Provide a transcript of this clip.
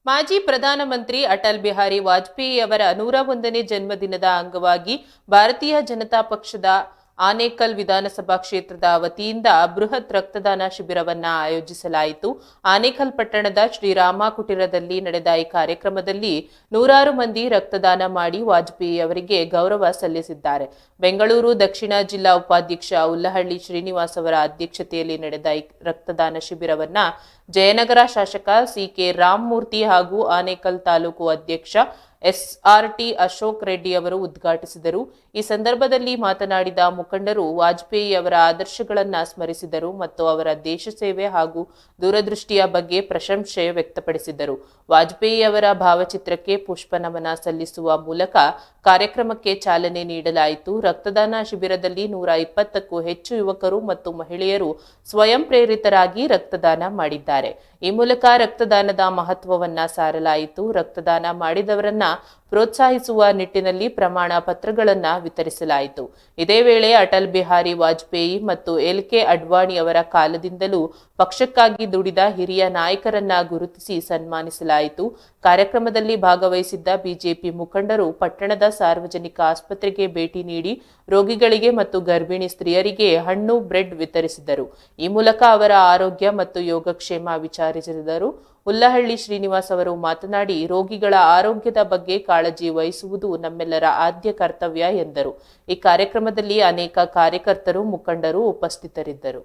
ಮಾಜಿ ಪ್ರಧಾನಮಂತ್ರಿ ಅಟಲ್ ಬಿಹಾರಿ ವಾಜಪೇಯಿ ಅವರ 101ನೇ ಜನ್ಮದಿನದ ಅಂಗವಾಗಿ ಭಾರತೀಯ ಜನತಾ ಪಕ್ಷದ ಆನೇಕಲ್ ವಿಧಾನಸಭಾ ಕ್ಷೇತ್ರದ ವತಿಯಿಂದ ಬೃಹತ್ ರಕ್ತದಾನ ಶಿಬಿರವನ್ನು ಆಯೋಜಿಸಲಾಯಿತು. ಆನೇಕಲ್ ಪಟ್ಟಣದ ಶ್ರೀರಾಮ ಕುಟೀರದಲ್ಲಿ ನಡೆದ ಈ ಕಾರ್ಯಕ್ರಮದಲ್ಲಿ ನೂರಾರು ಮಂದಿ ರಕ್ತದಾನ ಮಾಡಿ ವಾಜಪೇಯಿ ಅವರಿಗೆ ಗೌರವ ಸಲ್ಲಿಸಿದ್ದಾರೆ. ಬೆಂಗಳೂರು ದಕ್ಷಿಣ ಜಿಲ್ಲಾ ಉಪಾಧ್ಯಕ್ಷ ಉಲ್ಲಹಳ್ಳಿ ಶ್ರೀನಿವಾಸ್ ಅವರ ಅಧ್ಯಕ್ಷತೆಯಲ್ಲಿ ನಡೆದ ಈ ರಕ್ತದಾನ ಶಿಬಿರವನ್ನು ಜಯನಗರ ಶಾಸಕ ಸಿಕೆ ರಾಮಮೂರ್ತಿ ಹಾಗೂ ಆನೇಕಲ್ ತಾಲೂಕು ಅಧ್ಯಕ್ಷ ಎಸ್ಆರ್ಟಿ ಅಶೋಕ್ ರೆಡ್ಡಿ ಅವರು ಉದ್ಘಾಟಿಸಿದರು. ಈ ಸಂದರ್ಭದಲ್ಲಿ ಮಾತನಾಡಿದ ಮುಖಂಡರು ವಾಜಪೇಯಿ ಅವರ ಆದರ್ಶಗಳನ್ನು ಸ್ಮರಿಸಿದರು ಮತ್ತು ಅವರ ದೇಶ ಸೇವೆ ಹಾಗೂ ದೂರದೃಷ್ಟಿಯ ಬಗ್ಗೆ ಪ್ರಶಂಸೆ ವ್ಯಕ್ತಪಡಿಸಿದರು. ವಾಜಪೇಯಿ ಅವರ ಭಾವಚಿತ್ರಕ್ಕೆ ಪುಷ್ಪ ನಮನ ಸಲ್ಲಿಸುವ ಮೂಲಕ ಕಾರ್ಯಕ್ರಮಕ್ಕೆ ಚಾಲನೆ ನೀಡಲಾಯಿತು. ರಕ್ತದಾನ ಶಿಬಿರದಲ್ಲಿ 120ಕ್ಕೂ ಹೆಚ್ಚು ಯುವಕರು ಮತ್ತು ಮಹಿಳೆಯರು ಸ್ವಯಂ ಪ್ರೇರಿತರಾಗಿ ರಕ್ತದಾನ ಮಾಡಿದ್ದಾರೆ. ಈ ಮೂಲಕ ರಕ್ತದಾನದ ಮಹತ್ವವನ್ನ ಸಾರಲಾಯಿತು. ರಕ್ತದಾನ ಮಾಡಿದವರನ್ನ ಪ್ರೋತ್ಸಾಹಿಸುವ ನಿಟ್ಟಿನಲ್ಲಿ ಪ್ರಮಾಣ ಪತ್ರಗಳನ್ನು ವಿತರಿಸಲಾಯಿತು. ಇದೇ ವೇಳೆ ಅಟಲ್ ಬಿಹಾರಿ ವಾಜಪೇಯಿ ಮತ್ತು ಎಲ್.ಕೆ. ಅಡ್ವಾಣಿ ಅವರ ಕಾಲದಿಂದಲೂ ಪಕ್ಷಕ್ಕಾಗಿ ದುಡಿದ ಹಿರಿಯ ನಾಯಕರನ್ನ ಗುರುತಿಸಿ ಸನ್ಮಾನಿಸಲಾಯಿತು. ಕಾರ್ಯಕ್ರಮದಲ್ಲಿ ಭಾಗವಹಿಸಿದ್ದ ಬಿಜೆಪಿ ಮುಖಂಡರು ಪಟ್ಟಣದ ಸಾರ್ವಜನಿಕ ಆಸ್ಪತ್ರೆಗೆ ಭೇಟಿ ನೀಡಿ ರೋಗಿಗಳಿಗೆ ಮತ್ತು ಗರ್ಭಿಣಿ ಸ್ತ್ರೀಯರಿಗೆ ಹಣ್ಣು, ಬ್ರೆಡ್ ವಿತರಿಸಿದರು. ಈ ಮೂಲಕ ಅವರ ಆರೋಗ್ಯ ಮತ್ತು ಯೋಗಕ್ಷೇಮ ವಿಚಾರಿಸಿದರು. ಉಲ್ಲಹಳ್ಳಿ ಶ್ರೀನಿವಾಸ್ ಅವರು ಮಾತನಾಡಿ, ರೋಗಿಗಳ ಆರೋಗ್ಯದ ಬಗ್ಗೆ ಕಾಳಜಿ ವಹಿಸುವುದು ನಮ್ಮೆಲ್ಲರ ಆದ್ಯ ಕರ್ತವ್ಯ ಎಂದರು. ಈ ಕಾರ್ಯಕ್ರಮದಲ್ಲಿ ಅನೇಕ ಕಾರ್ಯಕರ್ತರು, ಮುಖಂಡರು ಉಪಸ್ಥಿತರಿದ್ದರು.